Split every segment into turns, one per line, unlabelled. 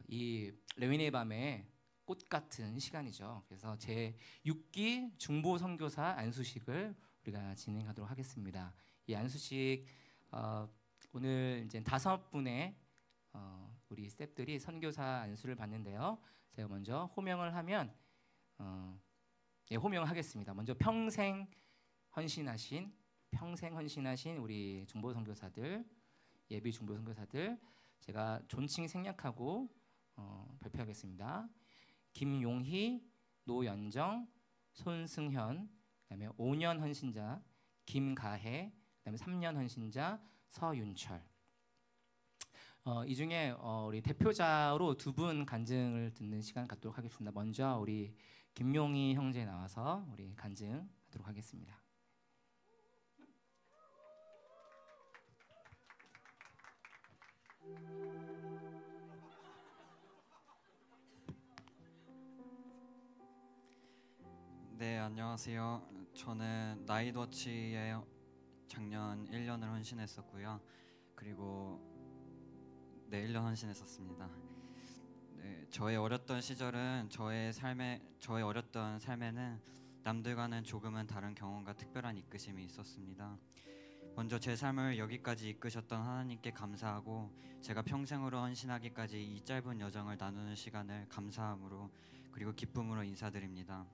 이 레위니의 밤에 꽃 같은 시간이죠. 그래서 제 6기 중보 선교사 안수식을 우리가 진행하도록 하겠습니다. 이 안수식 오늘 이제 5분의 우리 스태프들이 선교사 안수를 받는데요. 제가 먼저 호명을 하면 호명을 하겠습니다. 먼저 평생 헌신하신 우리 중보 선교사들, 예비 중보 선교사들 제가 존칭 생략하고 발표하겠습니다. 김용희, 노연정, 손승현, 그다음에 5년 헌신자 김가혜, 그다음에 3년 헌신자 서윤철. 이 중에 우리 대표자로 2분 간증을 듣는 시간 갖도록 하겠습니다. 먼저 우리 김용희 형제 나와서 우리 간증하도록 하겠습니다.
네, 안녕하세요. 저는 나이트워치에 작년 1년을 헌신했었고요. 그리고 1년 헌신했었습니다. 네, 저의 어렸던 시절은 저의 어렸던 삶에는 남들과는 조금은 다른 경험과 특별한 이끄심이 있었습니다. 먼저 제 삶을 여기까지 이끄셨던 하나님께 감사하고 제가 평생으로 헌신하기까지 이 짧은 여정을 나누는 시간을 감사함으로 그리고 기쁨으로 인사드립니다.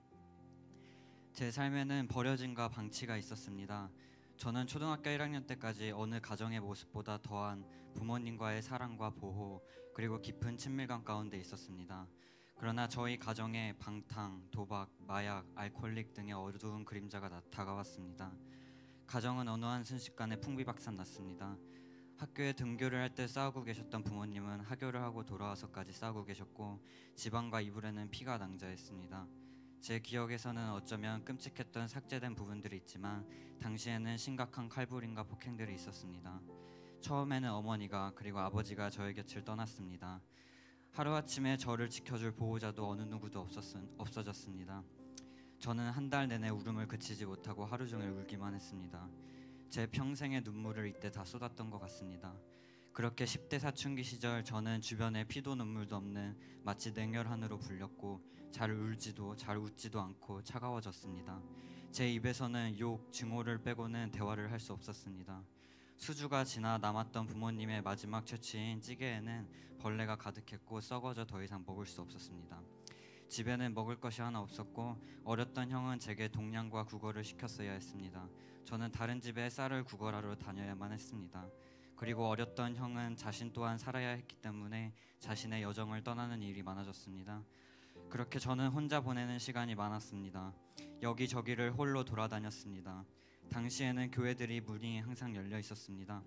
제 삶에는 버려짐과 방치가 있었습니다. 저는 초등학교 1학년 때까지 어느 가정의 모습보다 더한 부모님과의 사랑과 보호 그리고 깊은 친밀감 가운데 있었습니다. 그러나 저희 가정에 방탕, 도박, 마약, 알코올릭 등의 어두운 그림자가 다가왔습니다. 가정은 어느 한 순식간에 풍비박산 났습니다. 학교에 등교를 할 때 싸우고 계셨던 부모님은 하교를 하고 돌아와서까지 싸우고 계셨고 집안과 이불에는 피가 낭자했습니다. 제 기억에서는 어쩌면 끔찍했던 삭제된 부분들이 있지만 당시에는 심각한 칼부림과 폭행들이 있었습니다. 처음에는 어머니가 그리고 아버지가 저의 곁을 떠났습니다. 하루아침에 저를 지켜줄 보호자도 어느 누구도 없어졌습니다. 저는 한 달 내내 울음을 그치지 못하고 하루 종일 울기만 했습니다. 제 평생의 눈물을 이때 다 쏟았던 것 같습니다. 그렇게 10대 사춘기 시절 저는 주변에 피도 눈물도 없는 마치 냉혈한으로 불렸고 잘 울지도 잘 웃지도 않고 차가워졌습니다. 제 입에서는 욕, 증오를 빼고는 대화를 할 수 없었습니다. 수주가 지나 남았던 부모님의 마지막 처치인 찌개에는 벌레가 가득했고 썩어져 더 이상 먹을 수 없었습니다. 집에는 먹을 것이 하나 없었고 어렸던 형은 제게 동량과 국어를 시켰어야 했습니다. 저는 다른 집에 쌀을 구걸하러 다녀야만 했습니다. 그리고 어렸던 형은 자신 또한 살아야 했기 때문에 자신의 여정을 떠나는 일이 많아졌습니다. 그렇게 저는 혼자 보내는 시간이 많았습니다. 여기저기를 홀로 돌아다녔습니다. 당시에는 교회들이 문이 항상 열려 있었습니다.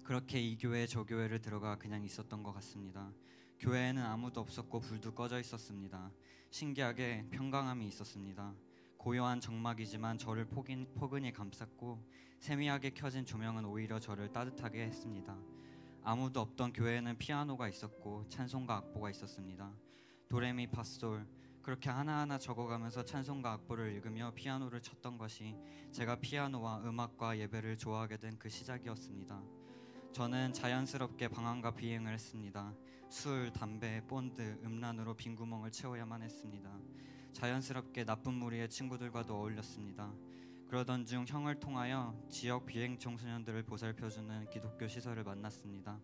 그렇게 이 교회 저 교회를 들어가 그냥 있었던 것 같습니다. 교회에는 아무도 없었고 불도 꺼져 있었습니다. 신기하게 평강함이 있었습니다. 고요한 정막이지만 저를 포근히 감쌌고 세미하게 켜진 조명은 오히려 저를 따뜻하게 했습니다. 아무도 없던 교회에는 피아노가 있었고 찬송가 악보가 있었습니다. 도레미파솔 그렇게 하나하나 적어가면서 찬송가 악보를 읽으며 피아노를 쳤던 것이 제가 피아노와 음악과 예배를 좋아하게 된 그 시작이었습니다. 저는 자연스럽게 방황과 비행을 했습니다. 술, 담배, 본드, 음란으로 빈 구멍을 채워야만 했습니다. 자연스럽게 나쁜 무리의 친구들과도 어울렸습니다. 그러던 중 형을 통하여 지역 비행 청소년들을 보살펴주는 기독교 시설을 만났습니다.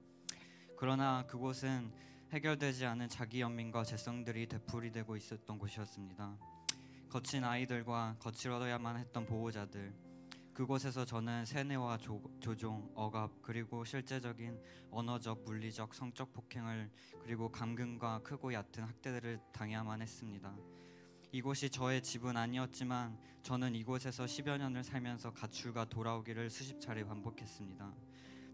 그러나 그곳은 해결되지 않은 자기 연민과 재성들이 되풀이되고 있었던 곳이었습니다. 거친 아이들과 거칠어야만 했던 보호자들, 그곳에서 저는 세뇌와 조종, 억압, 그리고 실제적인 언어적, 물리적, 성적 폭행을 그리고 감금과 크고 얕은 학대들을 당해야만 했습니다. 이곳이 저의 집은 아니었지만 저는 이곳에서 10여 년을 살면서 가출과 돌아오기를 수십 차례 반복했습니다.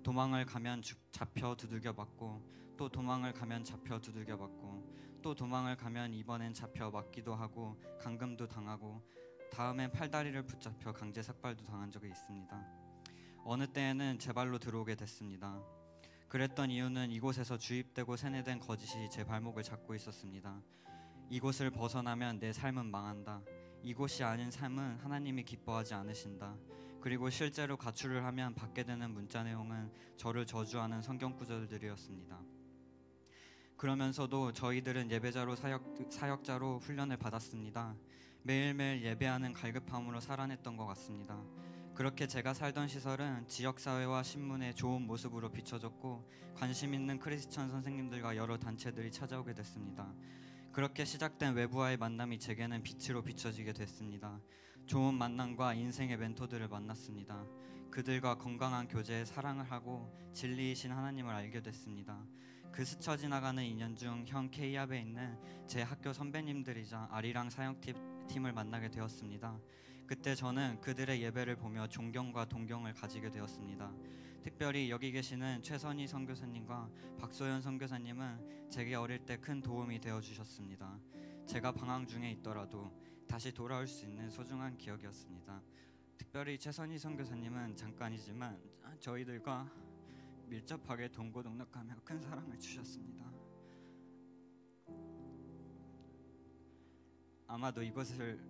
도망을 가면 잡혀 두들겨 맞고 또 도망을 가면 잡혀 두들겨 맞고 또 도망을 가면 이번엔 잡혀 맞기도 하고 감금도 당하고 다음엔 팔다리를 붙잡혀 강제 삭발도 당한 적이 있습니다. 어느 때에는 제 발로 들어오게 됐습니다. 그랬던 이유는 이곳에서 주입되고 세뇌된 거짓이 제 발목을 잡고 있었습니다. 이곳을 벗어나면 내 삶은 망한다. 이곳이 아닌 삶은 하나님이 기뻐하지 않으신다. 그리고 실제로 가출을 하면 받게 되는 문자 내용은 저를 저주하는 성경 구절들이었습니다. 그러면서도 저희들은 예배자로 사역자로 훈련을 받았습니다. 매일매일 예배하는 갈급함으로 살아냈던 것 같습니다. 그렇게 제가 살던 시설은 지역사회와 신문에 좋은 모습으로 비춰졌고 관심 있는 크리스천 선생님들과 여러 단체들이 찾아오게 됐습니다. 그렇게 시작된 외부와의 만남이 제게는 빛으로 비춰지게 됐습니다. 좋은 만남과 인생의 멘토들을 만났습니다. 그들과 건강한 교제에 사랑을 하고 진리이신 하나님을 알게 됐습니다. 그 스쳐 지나가는 2년 중 현 K압에 있는 제 학교 선배님들이자 아리랑 사역팀을 만나게 되었습니다. 그때 저는 그들의 예배를 보며 존경과 동경을 가지게 되었습니다. 특별히 여기 계시는 최선희 선교사님과 박소연 선교사님은 제게 어릴 때 큰 도움이 되어 주셨습니다. 제가 방황 중에 있더라도 다시 돌아올 수 있는 소중한 기억이었습니다. 특별히 최선희 선교사님은 잠깐이지만 저희들과 밀접하게 동고동락하며 큰 사랑을 주셨습니다. 아마도 이것을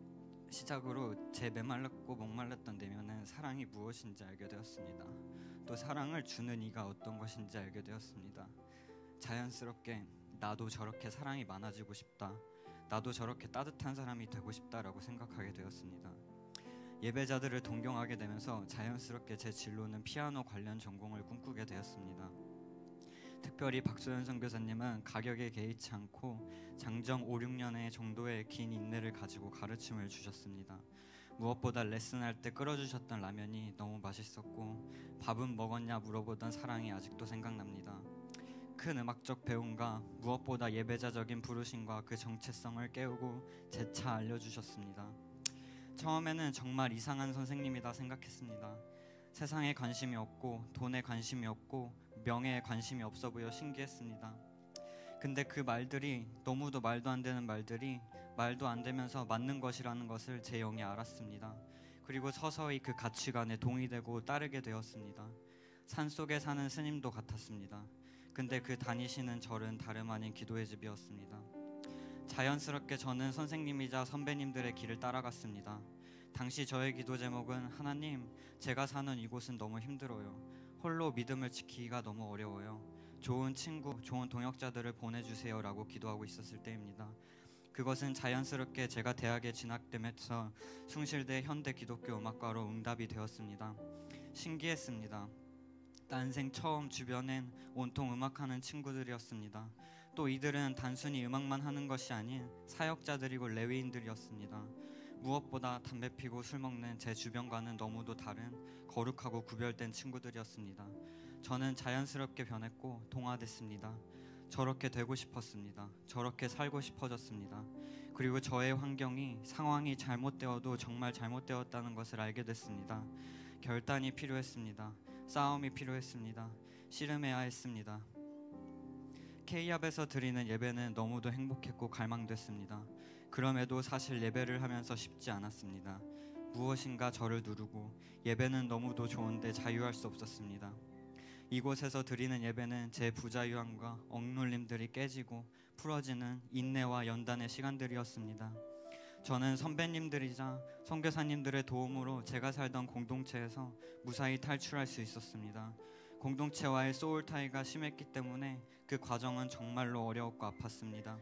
시작으로 제 메말랐고 목말랐던 내면은 사랑이 무엇인지 알게 되었습니다. 또 사랑을 주는 이가 어떤 것인지 알게 되었습니다. 자연스럽게 나도 저렇게 사랑이 많아지고 싶다, 나도 저렇게 따뜻한 사람이 되고 싶다라고 생각하게 되었습니다. 예배자들을 동경하게 되면서 자연스럽게 제 진로는 피아노 관련 전공을 꿈꾸게 되었습니다. 특별히 박소연 선교사님은 가격에 개의치 않고 장정 5, 6년의 정도의 긴 인내를 가지고 가르침을 주셨습니다. 무엇보다 레슨할 때 끓여주셨던 라면이 너무 맛있었고 밥은 먹었냐 물어보던 사랑이 아직도 생각납니다. 큰 음악적 배움과 무엇보다 예배자적인 부르심과 그 정체성을 깨우고 재차 알려주셨습니다. 처음에는 정말 이상한 선생님이다 생각했습니다. 세상에 관심이 없고 돈에 관심이 없고 명예에 관심이 없어 보여 신기했습니다. 근데 그 말들이 너무도 말도 안 되는 말들이 말도 안 되면서 맞는 것이라는 것을 제 영이 알았습니다. 그리고 서서히 그 가치관에 동의되고 따르게 되었습니다. 산속에 사는 스님도 같았습니다. 근데 그 다니시는 절은 다름 아닌 기도의 집이었습니다. 자연스럽게 저는 선생님이자 선배님들의 길을 따라갔습니다. 당시 저의 기도 제목은 하나님, 제가 사는 이곳은 너무 힘들어요. 홀로 믿음을 지키기가 너무 어려워요. 좋은 친구, 좋은 동역자들을 보내주세요 라고 기도하고 있었을 때입니다. 그것은 자연스럽게 제가 대학에 진학되면서 숭실대 현대 기독교 음악과로 응답이 되었습니다. 신기했습니다. 난생 처음 주변엔 온통 음악하는 친구들이었습니다. 또 이들은 단순히 음악만 하는 것이 아닌 사역자들이고 레위인들이었습니다. 무엇보다 담배 피고 술 먹는 제 주변과는 너무도 다른 거룩하고 구별된 친구들이었습니다. 저는 자연스럽게 변했고 동화됐습니다. 저렇게 되고 싶었습니다. 저렇게 살고 싶어졌습니다. 그리고 저의 환경이 상황이 잘못되어도 정말 잘못되었다는 것을 알게 됐습니다. 결단이 필요했습니다. 싸움이 필요했습니다. 씨름해야 했습니다. K압에서 드리는 예배는 너무도 행복했고 갈망됐습니다. 그럼에도 사실 예배를 하면서 쉽지 않았습니다. 무엇인가 저를 누르고 예배는 너무도 좋은데 자유할 수 없었습니다. 이곳에서 드리는 예배는 제 부자유함과 억눌림들이 깨지고 풀어지는 인내와 연단의 시간들이었습니다. 저는 선배님들이자 선교사님들의 도움으로 제가 살던 공동체에서 무사히 탈출할 수 있었습니다. 공동체와의 소울 타이가 심했기 때문에 그 과정은 정말로 어려웠고 아팠습니다.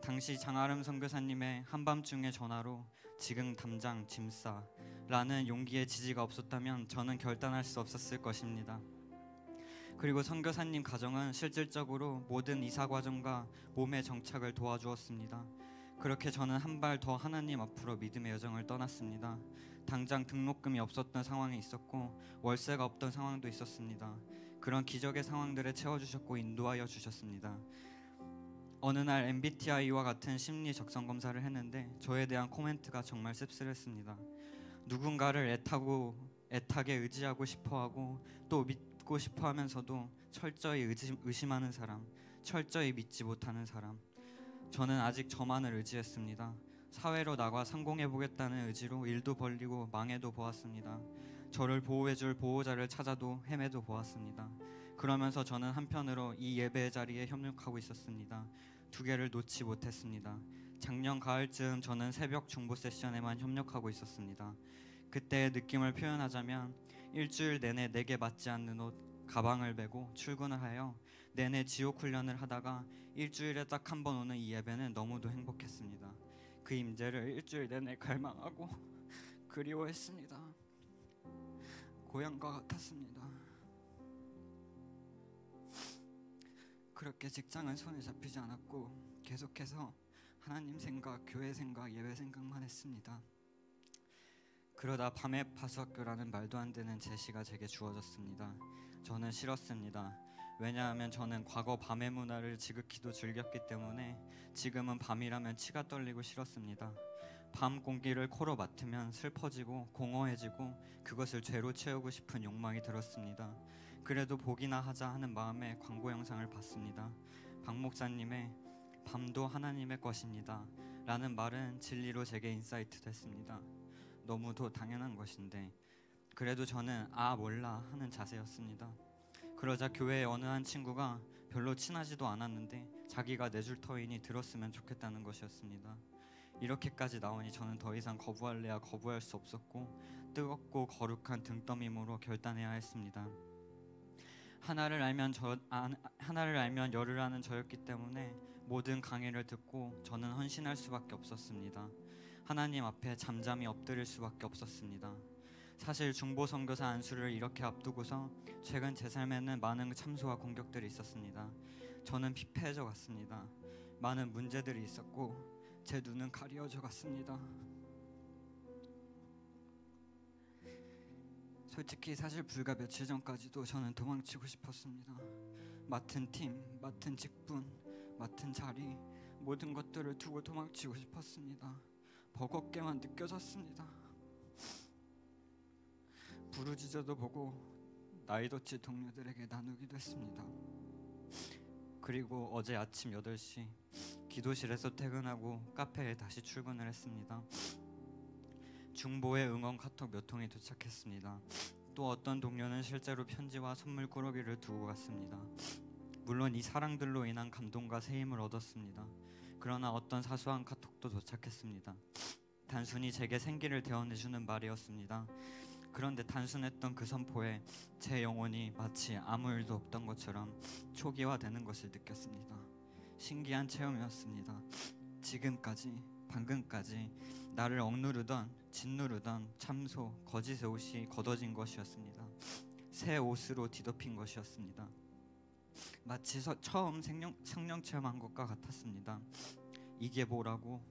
당시 장아름 선교사님의 한밤중의 전화로 지금 당장 짐 싸 라는 용기의 지지가 없었다면 저는 결단할 수 없었을 것입니다. 그리고 선교사님 가정은 실질적으로 모든 이사 과정과 몸의 정착을 도와주었습니다. 그렇게 저는 한 발 더 하나님 앞으로 믿음의 여정을 떠났습니다. 당장 등록금이 없었던 상황이 있었고 월세가 없던 상황도 있었습니다. 그런 기적의 상황들을 채워주셨고 인도하여 주셨습니다. 어느 날 MBTI와 같은 심리 적성 검사를 했는데 저에 대한 코멘트가 정말 씁쓸했습니다. 누군가를 애타게 의지하고 싶어하고 또 믿고 싶어하면서도 철저히 의심하는 사람, 철저히 믿지 못하는 사람. 저는 아직 저만을 의지했습니다. 사회로 나가 성공해보겠다는 의지로 일도 벌리고 망해도 보았습니다. 저를 보호해줄 보호자를 찾아도 헤매도 보았습니다. 그러면서 저는 한편으로 이 예배의 자리에 협력하고 있었습니다. 두 개를 놓지 못했습니다. 작년 가을쯤 저는 새벽 중보 세션에만 협력하고 있었습니다. 그때의 느낌을 표현하자면 일주일 내내 내게 맞지 않는 옷, 가방을 메고 출근을 하여 내내 지옥 훈련을 하다가 일주일에 딱 한 번 오는 이 예배는 너무도 행복했습니다. 그 임재를 일주일 내내 갈망하고 그리워했습니다. 고향과 같았습니다. 그렇게 직장은 손에 잡히지 않았고 계속해서 하나님 생각, 교회 생각, 예배 생각만 했습니다. 그러다 밤에 파수학교라는 말도 안 되는 제시가 제게 주어졌습니다. 저는 싫었습니다. 왜냐하면 저는 과거 밤의 문화를 지극히도 즐겼기 때문에 지금은 밤이라면 치가 떨리고 싫었습니다. 밤 공기를 코로 맡으면 슬퍼지고 공허해지고 그것을 죄로 채우고 싶은 욕망이 들었습니다. 그래도 보기나 하자 하는 마음에 광고 영상을 봤습니다. 박 목사님의 밤도 하나님의 것입니다 라는 말은 진리로 제게 인사이트 됐습니다. 너무도 당연한 것인데 그래도 저는 몰라 하는 자세였습니다. 그러자 교회의 어느 한 친구가 별로 친하지도 않았는데 자기가 내줄 터이니 들었으면 좋겠다는 것이었습니다. 이렇게까지 나오니 저는 더 이상 거부할래야 거부할 수 없었고 뜨겁고 거룩한 등떠밈으로 결단해야 했습니다. 하나를 알면 열을 아는 저였기 때문에 모든 강의를 듣고 저는 헌신할 수밖에 없었습니다. 하나님 앞에 잠잠히 엎드릴 수밖에 없었습니다. 사실 중보 선교사 안수를 이렇게 앞두고서 최근 제 삶에는 많은 참소와 공격들이 있었습니다. 저는 피폐해져 갔습니다. 많은 문제들이 있었고 제 눈은 가려져 갔습니다. 솔직히 사실 불과 며칠 전까지도 저는 도망치고 싶었습니다. 맡은 팀, 맡은 직분, 맡은 자리 모든 것들을 두고 도망치고 싶었습니다. 버겁게만 느껴졌습니다. 부르짖어도 보고 나이더치 동료들에게 나누기도 했습니다. 그리고 어제 아침 8시 기도실에서 퇴근하고 카페에 다시 출근을 했습니다. 중보의 응원 카톡 몇 통이 도착했습니다. 또 어떤 동료는 실제로 편지와 선물 꾸러기를 두고 갔습니다. 물론 이 사랑들로 인한 감동과 새 힘을 얻었습니다. 그러나 어떤 사소한 카톡도 도착했습니다. 단순히 제게 생기를 대원해주는 말이었습니다. 그런데 단순했던 그 선포에 제 영혼이 마치 아무 일도 없던 것처럼 초기화되는 것을 느꼈습니다. 신기한 체험이었습니다. 지금까지, 방금까지 나를 억누르던, 짓누르던 참소, 거짓의 옷이 걷어진 것이었습니다. 새 옷으로 뒤덮인 것이었습니다. 마치 처음 성령 체험한 것과 같았습니다. 이게 뭐라고?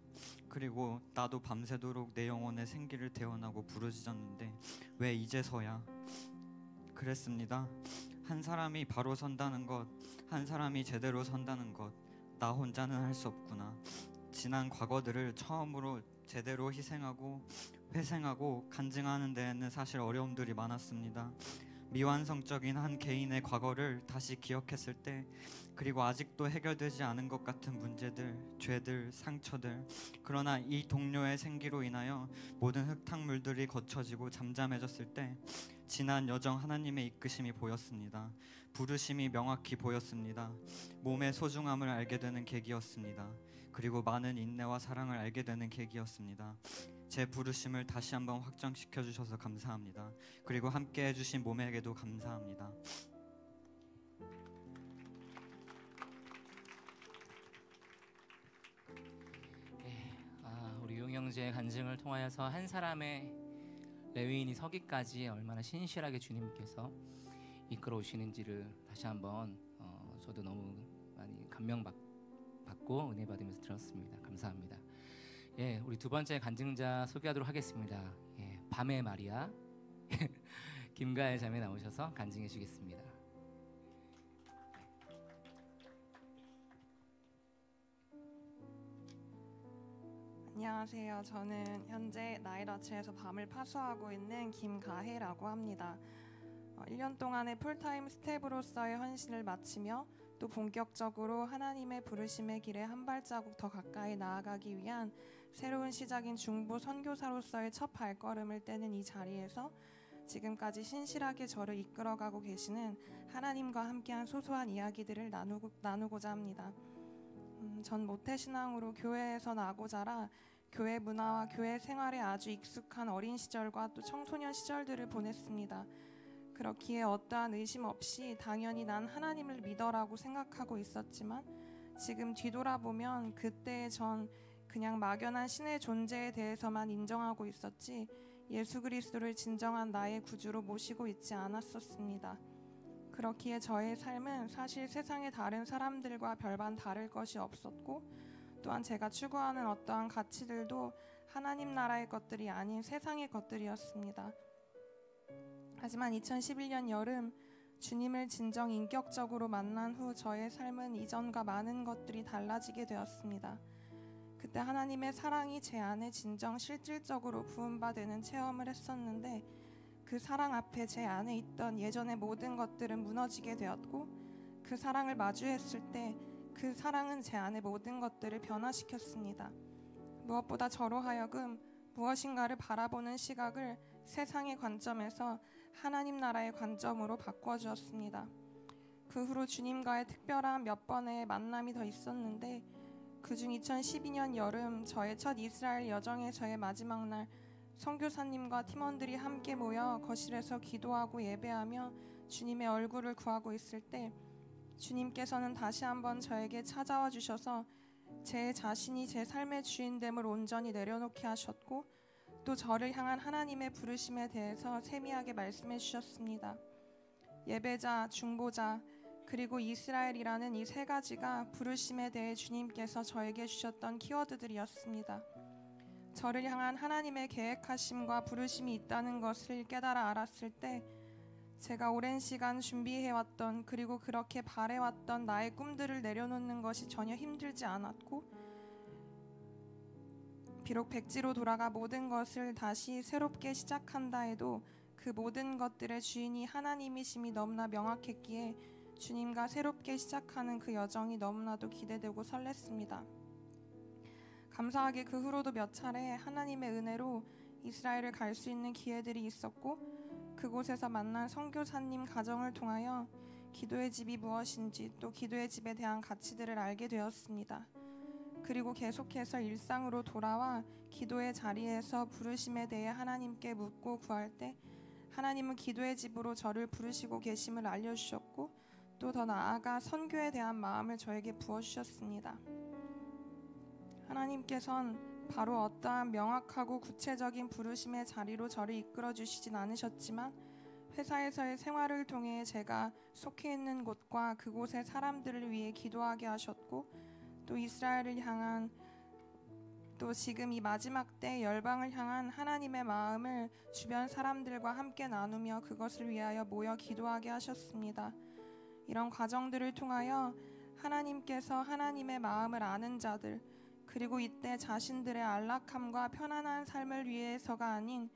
그리고 나도 밤새도록 내 영혼에 생기를 대원하고 부르짖었는데 왜 이제서야? 그랬습니다. 한 사람이 바로 선다는 것, 한 사람이 제대로 선다는 것, 나 혼자는 할 수 없구나. 지난 과거들을 처음으로 제대로 희생하고 회생하고 간증하는 데에는 사실 어려움들이 많았습니다. 미완성적인 한 개인의 과거를 다시 기억했을 때, 그리고 아직도 해결되지 않은 것 같은 문제들, 죄들, 상처들, 그러나 이 동료의 생기로 인하여 모든 흙탕물들이 거쳐지고 잠잠해졌을 때 지난 여정 하나님의 이끄심이 보였습니다. 부르심이 명확히 보였습니다. 몸의 소중함을 알게 되는 계기였습니다. 그리고 많은 인내와 사랑을 알게 되는 계기였습니다. 제 부르심을 다시 한번 확정시켜 주셔서 감사합니다. 그리고 함께 해주신 몸에게도 감사합니다.
우리 용영제의 간증을 통하여서 한 사람의 레위인이 서기까지 얼마나 신실하게 주님께서 이끌어 오시는지를 다시 한번 저도 너무 많이 감명받고 은혜 받으면서 들었습니다. 감사합니다. 우리 두 번째 간증자 소개하도록 하겠습니다. 밤의 마리아 김가혜 자매 나오셔서 간증해 주시겠습니다.
안녕하세요. 저는 현재 나이더치에서 밤을 파수하고 있는 김가혜라고 합니다. 1년 동안의 풀타임 스텝으로서의 헌신을 마치며 또 본격적으로 하나님의 부르심의 길에 한 발자국 더 가까이 나아가기 위한 새로운 시작인 중보 선교사로서의 첫 발걸음을 떼는 이 자리에서 지금까지 신실하게 저를 이끌어가고 계시는 하나님과 함께한 소소한 이야기들을 나누고자 합니다. 전 모태신앙으로 교회에서 나고 자라 교회 문화와 교회 생활에 아주 익숙한 어린 시절과 또 청소년 시절들을 보냈습니다. 그렇기에 어떠한 의심 없이 당연히 난 하나님을 믿어라고 생각하고 있었지만 지금 뒤돌아보면 그때의 전 그냥 막연한 신의 존재에 대해서만 인정하고 있었지 예수 그리스도를 진정한 나의 구주로 모시고 있지 않았었습니다. 그렇기에 저의 삶은 사실 세상의 다른 사람들과 별반 다를 것이 없었고 또한 제가 추구하는 어떠한 가치들도 하나님 나라의 것들이 아닌 세상의 것들이었습니다. 하지만 2011년 여름 주님을 진정 인격적으로 만난 후 저의 삶은 이전과 많은 것들이 달라지게 되었습니다. 그때 하나님의 사랑이 제 안에 진정 실질적으로 부음받는 체험을 했었는데 그 사랑 앞에 제 안에 있던 예전의 모든 것들은 무너지게 되었고 그 사랑을 마주했을 때 그 사랑은 제 안의 모든 것들을 변화시켰습니다. 무엇보다 저로 하여금 무엇인가를 바라보는 시각을 세상의 관점에서 하나님 나라의 관점으로 바꿔주었습니다. 그 후로 주님과의 특별한 몇 번의 만남이 더 있었는데 그중 2012년 여름 저의 첫 이스라엘 여정에서의 마지막 날 선교사님과 팀원들이 함께 모여 거실에서 기도하고 예배하며 주님의 얼굴을 구하고 있을 때 주님께서는 다시 한번 저에게 찾아와 주셔서 제 자신이 제 삶의 주인됨을 온전히 내려놓게 하셨고 또 저를 향한 하나님의 부르심에 대해서 세미하게 말씀해 주셨습니다. 예배자, 중보자, 그리고 이스라엘이라는 이 세 가지가 부르심에 대해 주님께서 저에게 주셨던 키워드들이었습니다. 저를 향한 하나님의 계획하심과 부르심이 있다는 것을 깨달아 알았을 때 제가 오랜 시간 준비해왔던 그리고 그렇게 바래왔던 나의 꿈들을 내려놓는 것이 전혀 힘들지 않았고 비록 백지로 돌아가 모든 것을 다시 새롭게 시작한다 해도 그 모든 것들의 주인이 하나님이심이 너무나 명확했기에 주님과 새롭게 시작하는 그 여정이 너무나도 기대되고 설렜습니다. 감사하게 그 후로도 몇 차례 하나님의 은혜로 이스라엘을 갈 수 있는 기회들이 있었고 그곳에서 만난 선교사님 가정을 통하여 기도의 집이 무엇인지 또 기도의 집에 대한 가치들을 알게 되었습니다. 그리고 계속해서 일상으로 돌아와 기도의 자리에서 부르심에 대해 하나님께 묻고 구할 때 하나님은 기도의 집으로 저를 부르시고 계심을 알려주셨고 또 더 나아가 선교에 대한 마음을 저에게 부어주셨습니다. 하나님께선 바로 어떠한 명확하고 구체적인 부르심의 자리로 저를 이끌어 주시진 않으셨지만 회사에서의 생활을 통해 제가 속해 있는 곳과 그곳의 사람들을 위해 기도하게 하셨고 또 이스라엘을 향한 또 지금 이 마지막 때 열방을 향한 하나님의 마음을 주변 사람들과 함께 나누며 그것을 위하여 모여 기도하게 하셨습니다. 이런 과정들을 통하여 하나님께서 하나님의 마음을 아는 자들 그리고 이때 자신들의 안락함과 편안한 삶을 위해서가 아닌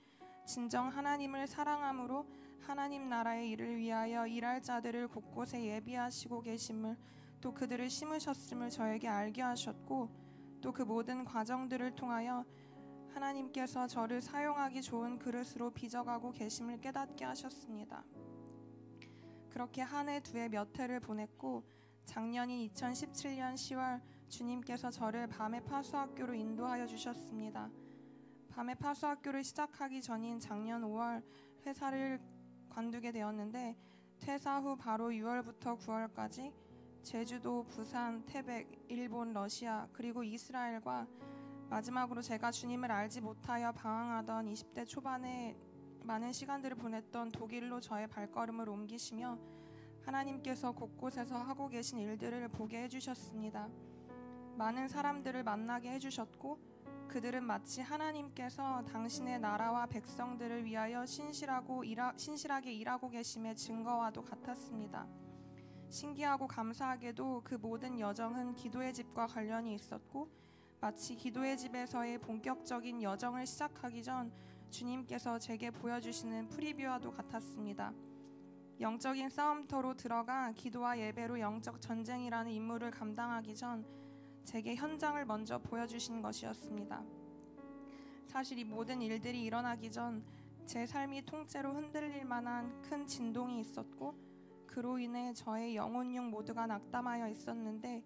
진정 하나님을 사랑함으로 하나님 나라의 일을 위하여 일할 자들을 곳곳에 예비하시고 계심을 또 그들을 심으셨음을 저에게 알게 하셨고 또 그 모든 과정들을 통하여 하나님께서 저를 사용하기 좋은 그릇으로 빚어가고 계심을 깨닫게 하셨습니다. 그렇게 한 해 두 해 몇 해를 보냈고 작년인 2017년 10월 주님께서 저를 밤의 파수학교로 인도하여 주셨습니다. 밤의 파수학교를 시작하기 전인 작년 5월 회사를 관두게 되었는데 퇴사 후 바로 6월부터 9월까지 제주도, 부산, 태백, 일본, 러시아 그리고 이스라엘과 마지막으로 제가 주님을 알지 못하여 방황하던 20대 초반에 많은 시간들을 보냈던 독일로 저의 발걸음을 옮기시며 하나님께서 곳곳에서 하고 계신 일들을 보게 해주셨습니다. 많은 사람들을 만나게 해주셨고 그들은 마치 하나님께서 당신의 나라와 백성들을 위하여 신실하게 일하고 계심의 증거와도 같았습니다. 신기하고 감사하게도 그 모든 여정은 기도의 집과 관련이 있었고 마치 기도의 집에서의 본격적인 여정을 시작하기 전 주님께서 제게 보여주시는 프리뷰와도 같았습니다. 영적인 싸움터로 들어가 기도와 예배로 영적 전쟁이라는 임무를 감당하기 전 제게 현장을 먼저 보여주신 것이었습니다. 사실 이 모든 일들이 일어나기 전 제 삶이 통째로 흔들릴 만한 큰 진동이 있었고 그로 인해 저의 영혼육 모두가 낙담하여 있었는데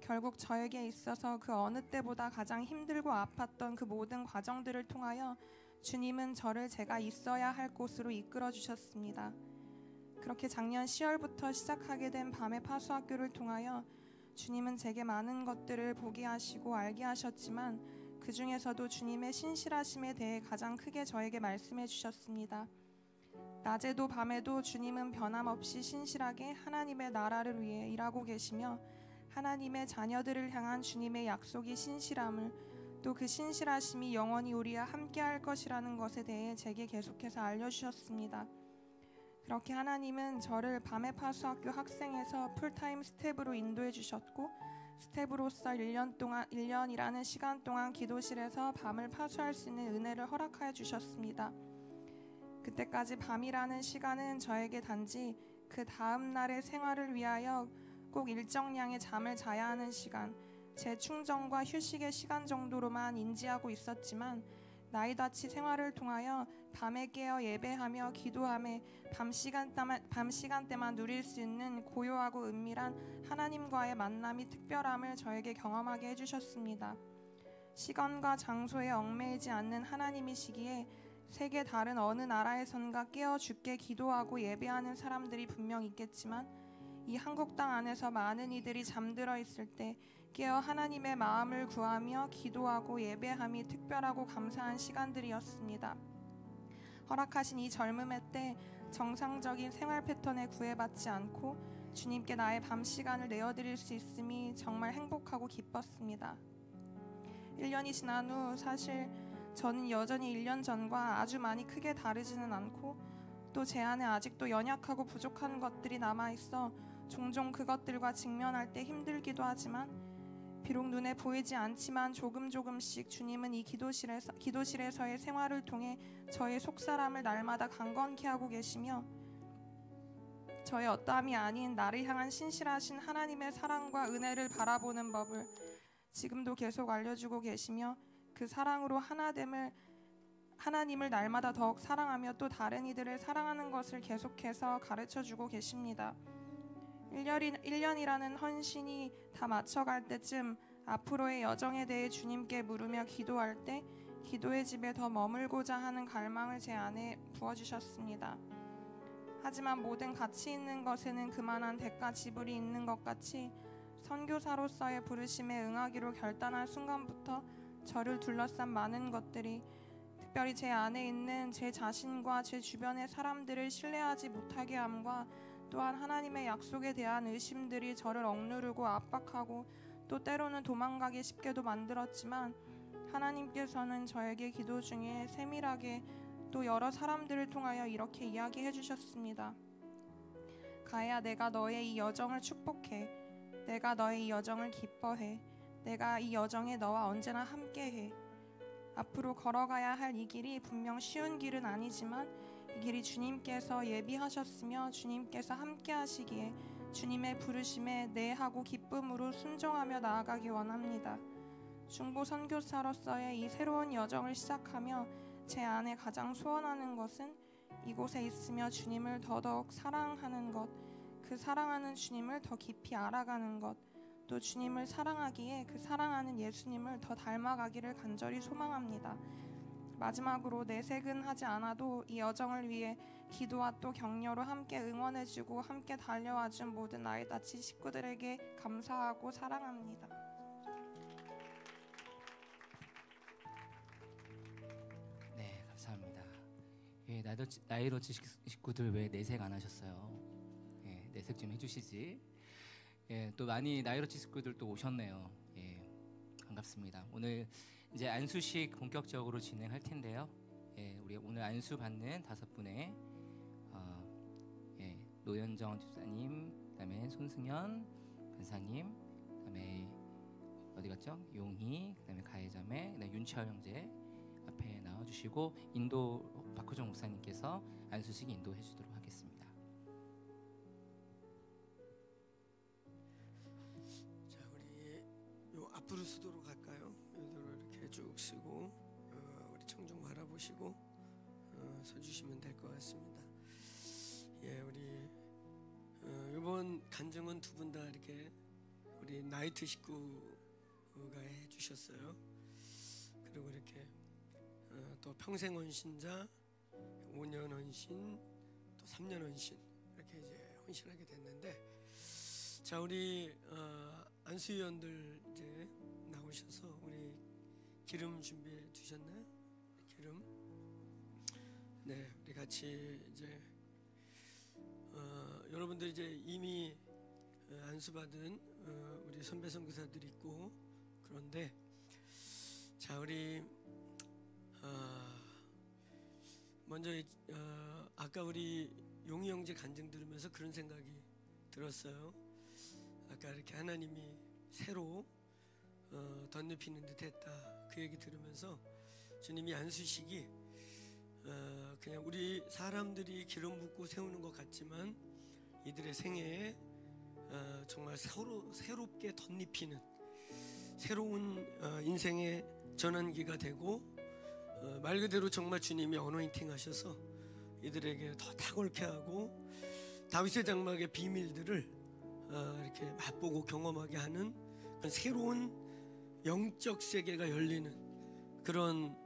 결국 저에게 있어서 그 어느 때보다 가장 힘들고 아팠던 그 모든 과정들을 통하여 주님은 저를 제가 있어야 할 곳으로 이끌어 주셨습니다. 그렇게 작년 10월부터 시작하게 된 밤의 파수학교를 통하여 주님은 제게 많은 것들을 보게 하시고 알게 하셨지만 그 중에서도 주님의 신실하심에 대해 가장 크게 저에게 말씀해 주셨습니다. 낮에도 밤에도 주님은 변함없이 신실하게 하나님의 나라를 위해 일하고 계시며 하나님의 자녀들을 향한 주님의 약속이 신실함을 또 그 신실하심이 영원히 우리와 함께할 것이라는 것에 대해 제게 계속해서 알려주셨습니다. 그렇게 하나님은 저를 밤의 파수학교 학생에서 풀타임 스텝으로 인도해 주셨고 스텝으로서 1년이라는 시간 동안 기도실에서 밤을 파수할 수 있는 은혜를 허락하여 주셨습니다. 그때까지 밤이라는 시간은 저에게 단지 그 다음 날의 생활을 위하여 꼭 일정량의 잠을 자야 하는 시간, 재충전과 휴식의 시간 정도로만 인지하고 있었지만 나이다치 생활을 통하여 밤에 깨어 예배하며 기도하며 밤 시간대만 누릴 수 있는 고요하고 은밀한 하나님과의 만남이 특별함을 저에게 경험하게 해주셨습니다. 시간과 장소에 얽매이지 않는 하나님이시기에 세계 다른 어느 나라에선가 깨어 주께 기도하고 예배하는 사람들이 분명 있겠지만 이 한국 땅 안에서 많은 이들이 잠들어 있을 때 깨어 하나님의 마음을 구하며 기도하고 예배함이 특별하고 감사한 시간들이었습니다. 허락하신 이 젊음의 때 정상적인 생활 패턴에 구애받지 않고 주님께 나의 밤 시간을 내어드릴 수 있음이 정말 행복하고 기뻤습니다. 1년이 지난 후 사실 저는 여전히 1년 전과 아주 많이 크게 다르지는 않고 또 제 안에 아직도 연약하고 부족한 것들이 남아있어 종종 그것들과 직면할 때 힘들기도 하지만 비록 눈에 보이지 않지만 조금씩 주님은 이 기도실에서의 생활을 통해 저의 속사람을 날마다 강건케 하고 계시며 저의 어떠함이 아닌 나를 향한 신실하신 하나님의 사랑과 은혜를 바라보는 법을 지금도 계속 알려주고 계시며 그 사랑으로 하나님을 날마다 더욱 사랑하며 또 다른 이들을 사랑하는 것을 계속해서 가르쳐주고 계십니다. 1년이라는 헌신이 다 맞춰갈 때쯤 앞으로의 여정에 대해 주님께 물으며 기도할 때 기도의 집에 더 머물고자 하는 갈망을 제 안에 부어주셨습니다. 하지만 모든 가치 있는 것에는 그만한 대가 지불이 있는 것 같이 선교사로서의 부르심에 응하기로 결단한 순간부터 저를 둘러싼 많은 것들이 특별히 제 안에 있는 제 자신과 제 주변의 사람들을 신뢰하지 못하게 함과 또한 하나님의 약속에 대한 의심들이 저를 억누르고 압박하고 또 때로는 도망가기 쉽게도 만들었지만 하나님께서는 저에게 기도 중에 세밀하게 또 여러 사람들을 통하여 이렇게 이야기해 주셨습니다. 가야 내가 너의 이 여정을 축복해. 내가 너의 이 여정을 기뻐해. 내가 이 여정에 너와 언제나 함께해. 앞으로 걸어가야 할 이 길이 분명 쉬운 길은 아니지만 이 길이 주님께서 예비하셨으며 주님께서 함께 하시기에 주님의 부르심에 내하고 기쁨으로 순종하며 나아가기 원합니다. 중보 선교사로서의 이 새로운 여정을 시작하며 제 안에 가장 소원하는 것은 이곳에 있으며 주님을 더더욱 사랑하는 것, 그 사랑하는 주님을 더 깊이 알아가는 것, 또 주님을 사랑하기에 그 사랑하는 예수님을 더 닮아가기를 간절히 소망합니다. 마지막으로 내색은 하지 않아도 이 여정을 위해 기도와 또 격려로 함께 응원해주고 함께 달려와준 모든 나이다치 식구들에게 감사하고 사랑합니다.
네, 감사합니다. 예, 나이러치 식구들 왜 내색 안 하셨어요? 예, 내색 좀 해주시지. 예, 또 많이 나이러치 식구들 또 오셨네요. 예, 반갑습니다. 오늘 이제 안수식 본격적으로 진행할 텐데요. 예, 우리 오늘 안수 받는 5분의 노현정 집사님, 그다음에 손승현 권사님, 그다음에 어디 갔죠? 용희, 그다음에 가해자매, 그다음에 윤철 형제 앞에 나와주시고 박호정 목사님께서 안수식 인도해주도록 하겠습니다.
자, 우리 요 앞으로 수도로 갈까요? 요도로 이렇게 쭉 쓰고 우리 청중 바라보시고 서주시면 될 것 같습니다. 예, 우리 이번 간증은 두 분 다 이렇게 우리 나이트 식구가 해주셨어요. 그리고 이렇게 또 평생 헌신자, 5년 헌신, 또 3년 헌신 이렇게 이렇게 이제 헌신하게 됐는데, 자 우리 안수위원들 이제 나오셔서 우리 기름 준비해 두셨나요? 기름. 네, 우리 같이 이제 여러분들 이제 이미 안수받은 우리 선배 선교사들이 있고, 그런데 자 우리 먼저 아까 우리 용희 형제 간증 들으면서 그런 생각이 들었어요. 아까 이렇게 하나님이 새로 덧입히는 듯했다, 그 얘기 들으면서 주님이 안수식이 그냥 우리 사람들이 기름 붓고 세우는 것 같지만 이들의 생애에 정말 새롭게 덧입히는 새로운 인생의 전환기가 되고, 말 그대로 정말 주님이 어노인팅 하셔서 이들에게 더 탁월케 하고 다윗의 장막의 비밀들을 이렇게 맛보고 경험하게 하는 그런 새로운 영적 세계가 열리는 그런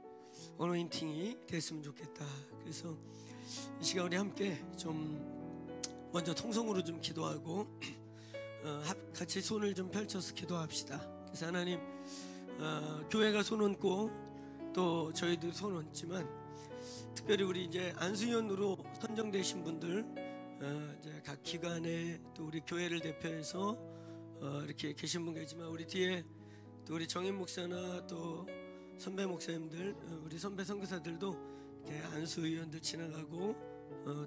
어노인팅이 됐으면 좋겠다. 그래서 이 시간 우리 함께 좀 먼저 통성으로 좀 기도하고 같이 손을 좀 펼쳐서 기도합시다. 그래서 하나님, 교회가 손 얹고 또 저희도 손 얹지만 특별히 우리 이제 안수위원으로 선정되신 분들, 이제 각 기관에 또 우리 교회를 대표해서 이렇게 계신 분 계지만 우리 뒤에 또 우리 정인 목사나 또 선배 목사님들, 우리 선배 선교사들도 이렇게 안수위원들 지나가고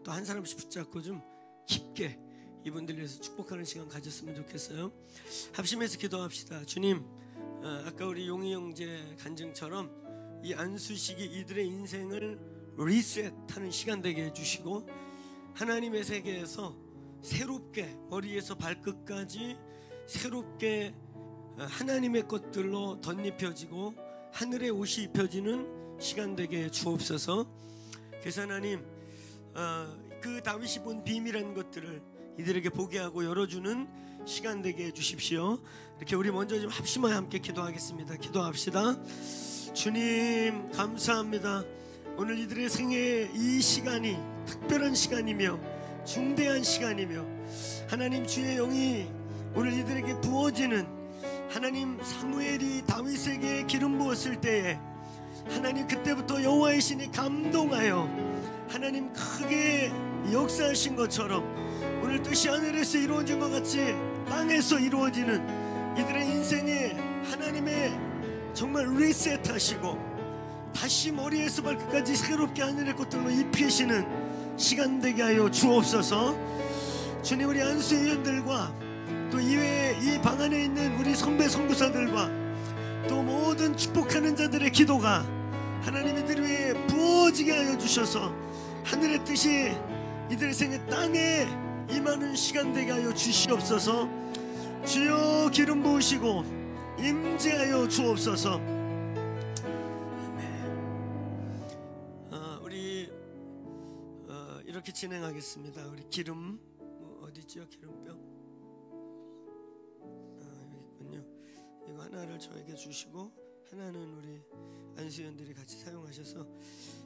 또 한 사람씩 붙잡고 좀 깊게 이분들 위해서 축복하는 시간 가졌으면 좋겠어요. 합심해서 기도합시다. 주님, 아까 우리 용희 형제 간증처럼 이 안수식이 이들의 인생을 리셋하는 시간 되게 해주시고, 하나님의 세계에서 새롭게 머리에서 발끝까지 새롭게 하나님의 것들로 덧입혀지고 하늘의 옷이 입혀지는 시간 되게 주옵소서. 그래서 하나님, 그 다윗이 본 비밀한 것들을 이들에게 보게 하고 열어주는 시간 되게 해주십시오. 이렇게 우리 먼저 좀 합심하여 함께 기도하겠습니다. 기도합시다. 주님 감사합니다. 오늘 이들의 생애 이 시간이 특별한 시간이며 중대한 시간이며, 하나님 주의 영이 오늘 이들에게 부어지는, 하나님 사무엘이 다윗에게 기름 부었을 때에 하나님 그때부터 여호와의 신이 감동하여 하나님 크게 역사하신 것처럼 오늘 뜻이 하늘에서 이루어진 것 같이 땅에서 이루어지는 이들의 인생에 하나님의 정말 리셋하시고 다시 머리에서 발끝까지 새롭게 하늘의 것들로 입히시는 시간 되게 하여 주옵소서. 주님, 우리 안수위원들과 또 이외에 이 방 안에 있는 우리 선배 선교사들과 또 모든 축복하는 자들의 기도가 하나님 이들 위해 부어지게 하여 주셔서 하늘의 뜻이 이들의 생애 땅에 임하는 시간 되게 하여 주시옵소서. 주여 기름 부으시고 임재하여 주옵소서. 우리 이렇게 진행하겠습니다. 우리 기름 어디지요? 기름병 여기 있군요. 이거 하나를 저에게 주시고 하나는 우리 안수위원들이 같이 사용하셔서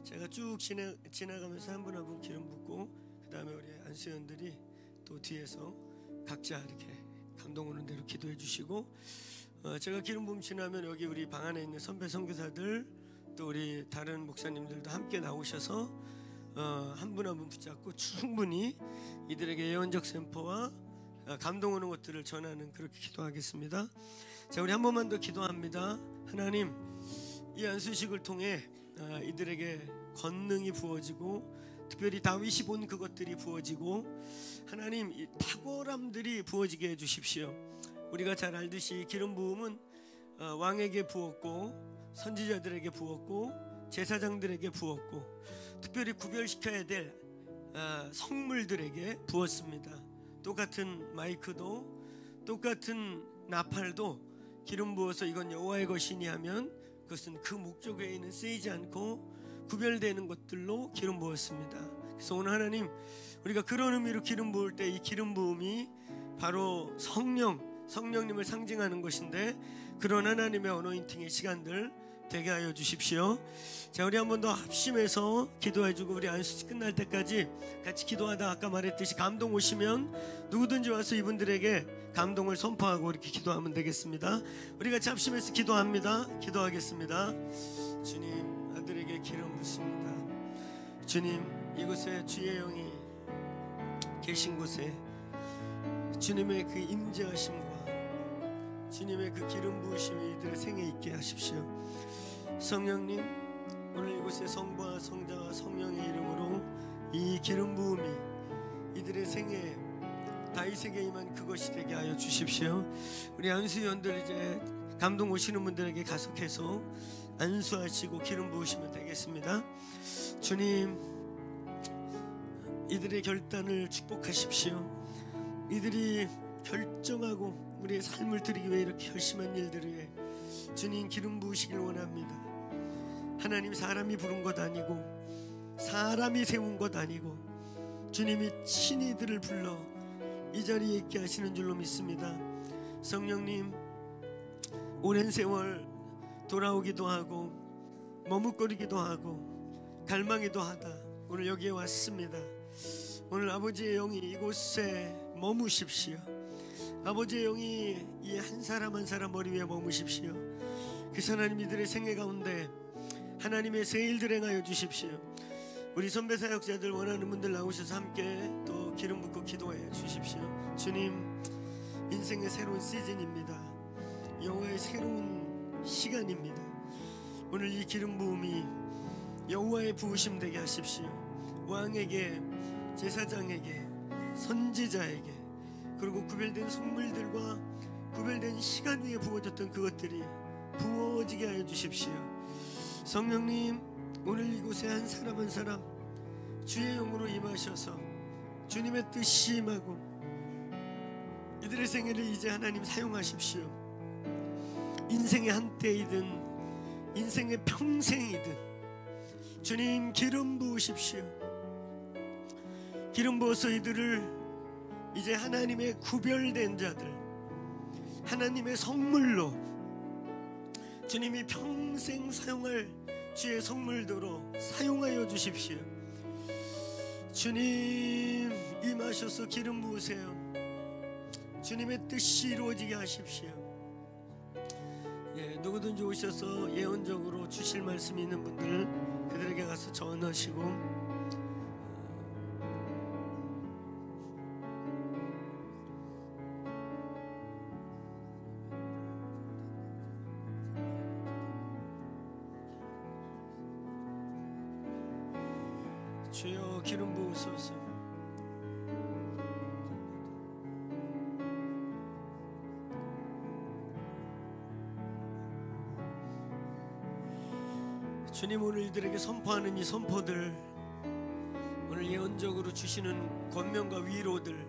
제가 쭉 지나가면서 한 분 한 분 기름 붓고, 그 다음에 우리 안수위원들이 또 뒤에서 각자 이렇게 감동 오는 대로 기도해 주시고, 제가 기름 부음 지나면 여기 우리 방 안에 있는 선배 선교사들 또 우리 다른 목사님들도 함께 나오셔서 한 분 한 분 붙잡고 충분히 이들에게 예언적 샘포와 감동 오는 것들을 전하는, 그렇게 기도하겠습니다. 자, 우리 한 번만 더 기도합니다. 하나님, 이 안수식을 통해 이들에게 권능이 부어지고 특별히 다윗이 본 그것들이 부어지고 하나님 이 탁월함들이 부어지게 해주십시오. 우리가 잘 알듯이 기름 부음은 왕에게 부었고 선지자들에게 부었고 제사장들에게 부었고 특별히 구별시켜야 될 성물들에게 부었습니다. 똑같은 마이크도 똑같은 나팔도 기름 부어서 이건 여호와의 것이니 하면 그것은 그 목적 외에는 쓰이지 않고 구별되는 것들로 기름 부었습니다. 그래서 오늘 하나님, 우리가 그런 의미로 기름 부을 때 이 기름 부음이 바로 성령님을 상징하는 것인데, 그런 하나님의 어노인팅의 시간들 되게 하여 주십시오. 자, 우리 한 번 더 합심해서 기도해주고 우리 안수지 끝날 때까지 같이 기도하다 아까 말했듯이 감동 오시면 누구든지 와서 이분들에게 감동을 선포하고 이렇게 기도하면 되겠습니다. 우리 같이 합심해서 기도합니다. 기도하겠습니다. 주님, 아들에게 기름 붓습니다. 주님, 이곳에 주의 영이 계신 곳에 주님의 그 임재하심과 주님의 그 기름 부으심이 이들의 생에 있게 하십시오. 성령님, 오늘 이곳에 성부와 성자와 성령의 이름으로 이 기름 부음이 이들의 생에 다윗에게 임한 그것이 되게 하여 주십시오. 우리 안수위원들 이제 감동 오시는 분들에게 가속해서 안수하시고 기름 부으시면 되겠습니다. 주님, 이들의 결단을 축복하십시오. 이들이 결정하고 우리의 삶을 드리기 위해 이렇게 결심한 일들을 위해 주님 기름 부으시길 원합니다. 하나님, 사람이 부른 것 아니고 사람이 세운 것 아니고 주님이 친히 이들을 불러 이 자리에 있게 하시는 줄로 믿습니다. 성령님, 오랜 세월 돌아오기도 하고 머뭇거리기도 하고 갈망이도 하다 오늘 여기에 왔습니다. 오늘 아버지의 영이 이곳에 머무십시오. 아버지의 영이 이 한 사람 한 사람 머리 위에 머무십시오. 그래서 하나님, 이들의 생애 가운데 하나님의 새 일들 행하여 주십시오. 우리 선배 사역자들 원하는 분들 나오셔서 함께 또 기름 붓고 기도해 주십시오. 주님, 인생의 새로운 시즌입니다. 여호와의 새로운 시간입니다. 오늘 이 기름 부음이 여호와의 부으심 되게 하십시오. 왕에게, 제사장에게, 선지자에게, 그리고 구별된 선물들과 구별된 시간 위에 부어졌던 그것들이 부어지게 하여 주십시오. 성령님, 오늘 이곳에 한 사람 한 사람 주의 영으로 임하셔서 주님의 뜻이 임하고 이들의 생애를 이제 하나님 사용하십시오. 인생의 한때이든 인생의 평생이든 주님 기름 부으십시오. 기름 부어서 이들을 이제 하나님의 구별된 자들, 하나님의 선물로 주님이 평생 사용할 주의 선물들로 사용하여 주십시오. 주님, 임하셔서 기름 부으세요. 주님의 뜻이 이루어지게 하십시오. 누구든지 오셔서 예언적으로 주실 말씀이 있는 분들 그들에게 가서 전하시고, 주여 기름 부으소서. 주님, 오늘 이들에게 선포하는 이 선포들, 오늘 예언적으로 주시는 권면과 위로들,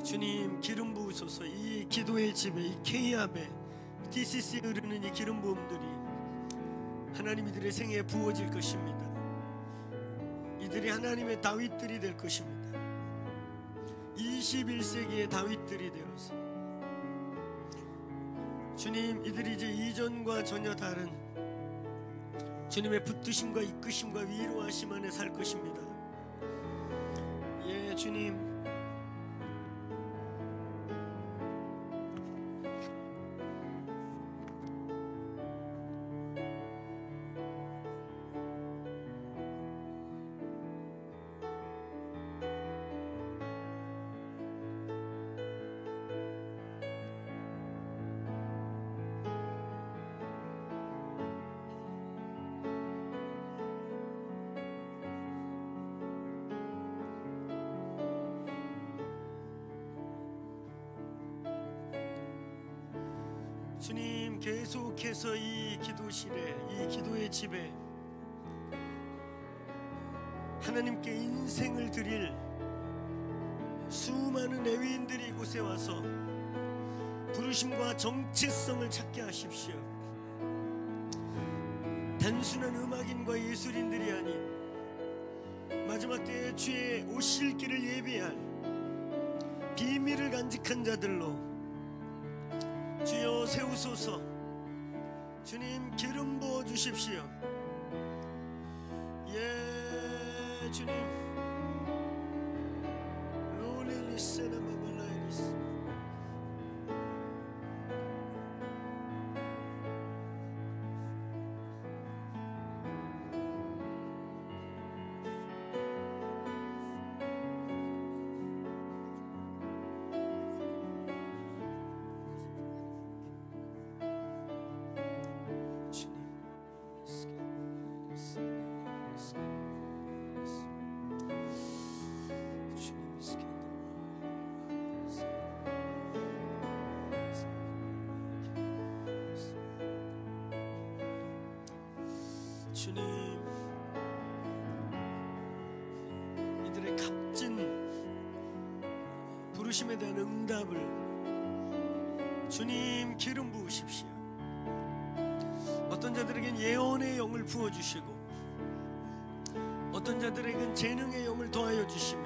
주님 기름 부으소서. 이 기도의 집에, 이 K압에, DCC에 흐르는 이 기름 부음들이 하나님 이들의 생애에 부어질 것입니다. 이들이 하나님의 다윗들이 될 것입니다. 21세기의 다윗들이 되어서 주님, 이들이 이제 이전과 전혀 다른 주님의 붙드심과 이끄심과 위로하심 안에 살 것입니다. 예, 주님, 주님 계속해서 이 기도실에, 이 기도의 집에 하나님께 인생을 드릴 수많은 레위인들이 이곳에 와서 부르심과 정체성을 찾게 하십시오. 단순한 음악인과 예술인들이 아닌 마지막 때에 주의 오실 길을 예비할 비밀을 간직한 자들로 주여 세우소서. 주님 기름 부어 주십시오. 예, 주님. 로레리세나 마발라이리스. 주님, 이들의 값진 부르심에 대한 응답을 주님 기름 부으십시오. 어떤 자들에겐 예언의 영을 부어주시고 어떤 자들에겐 재능의 영을 더하여 주시며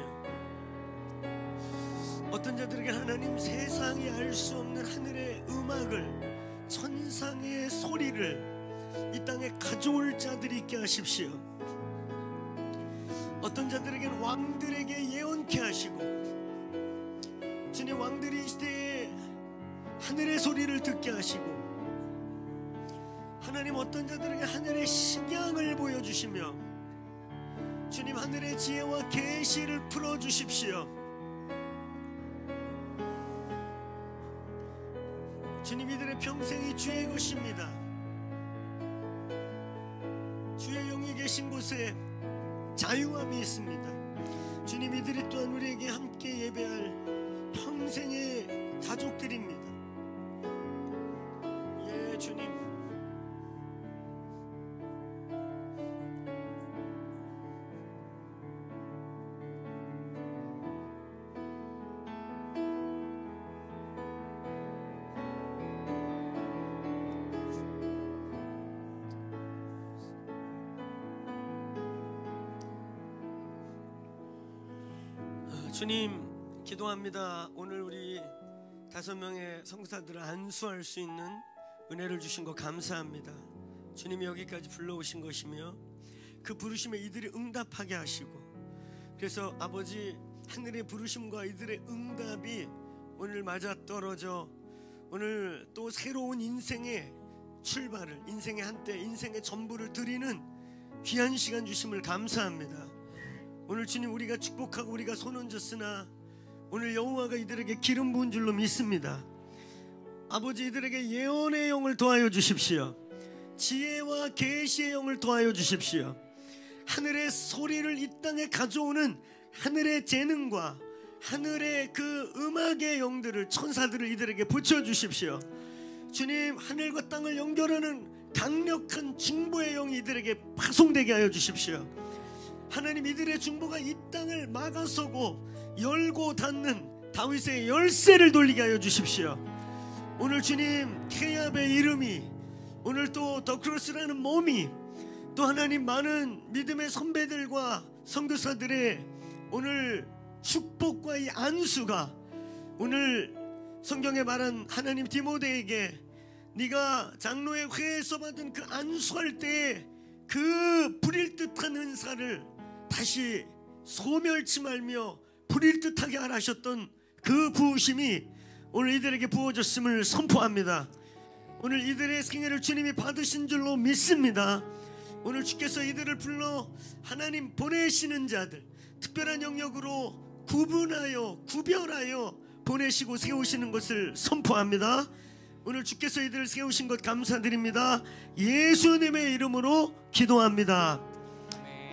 어떤 자들에게 하나님 세상이 알 수 없는 하늘의 음악을 천상의 소리를 이 땅에 가져올 자들이 있게 하십시오. 어떤 자들에게는 왕들에게 예언케 하시고 주님 왕들이 이 시대에 하늘의 소리를 듣게 하시고 하나님 어떤 자들에게 하늘의 식양을 보여주시며 주님 하늘의 지혜와 계시를 풀어주십시오. 주님 이들의 평생이 주의 것입니다. 주의 영이 계신 곳에 자유함이 있습니다. 주님 이들이 또한 우리에게 함께 예배할 평생의 가족들입니다. 예, 주님. 주님 기도합니다. 오늘 우리 5명의 성사들을 안수할 수 있는 은혜를 주신 거 감사합니다. 주님이 여기까지 불러오신 것이며 그 부르심에 이들이 응답하게 하시고 그래서 아버지 하늘의 부르심과 이들의 응답이 오늘 맞아떨어져 오늘 또 새로운 인생의 출발을 인생의 한때 인생의 전부를 드리는 귀한 시간 주심을 감사합니다. 오늘 주님 우리가 축복하고 우리가 손 얹었으나 오늘 여호와가 이들에게 기름 부은 줄로 믿습니다. 아버지 이들에게 예언의 영을 더하여 주십시오. 지혜와 계시의 영을 더하여 주십시오. 하늘의 소리를 이 땅에 가져오는 하늘의 재능과 하늘의 그 음악의 영들을 천사들을 이들에게 붙여주십시오. 주님 하늘과 땅을 연결하는 강력한 중보의 영이 이들에게 파송되게 하여 주십시오. 하나님 이들의 중보가 이 땅을 막아서고 열고 닫는 다윗의 열쇠를 돌리게 하여 주십시오. 오늘 주님 케압의 이름이 오늘 또 더크로스라는 몸이 또 하나님 많은 믿음의 선배들과 선교사들의 오늘 축복과 이 안수가 오늘 성경에 말한 하나님 디모데에게 네가 장로의 회에서 받은 그 안수할 때에 그 불일 듯한 은사를 다시 소멸치 말며 불일 듯하게 하라 하셨던 그 부으심이 오늘 이들에게 부어졌음을 선포합니다. 오늘 이들의 생애를 주님이 받으신 줄로 믿습니다. 오늘 주께서 이들을 불러 하나님 보내시는 자들 특별한 영역으로 구별하여 보내시고 세우시는 것을 선포합니다. 오늘 주께서 이들을 세우신 것 감사드립니다. 예수님의 이름으로 기도합니다.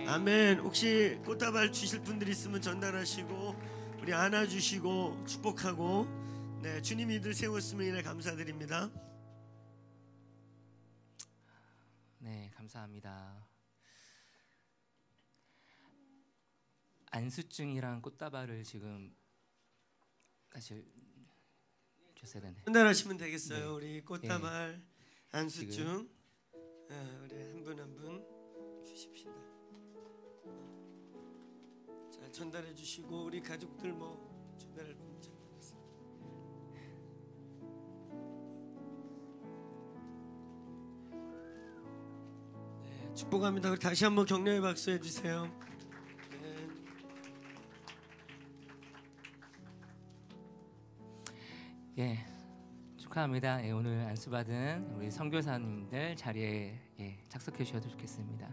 아멘. 혹시 꽃다발 주실 분들 있으면 전달하시고 우리 안아주시고 축복하고 네, 주님이 이들 세웠음을 인해 감사드립니다.
네, 감사합니다. 안수증이랑 꽃다발을 지금 사실 주셔야 되네.
전달하시면 되겠어요.
네.
우리 꽃다발
네.
안수증 우리 한 분 한 분 주십시다. 자, 전달해 주시고 우리 가족들 뭐 전달할 분 전달하세요. 축복합니다. 우리 다시 한번 격려의 박수 해주세요. 네.
예, 축하합니다. 예, 오늘 안수 받은 우리 선교사님들 자리에 착석해 주셔도 좋겠습니다.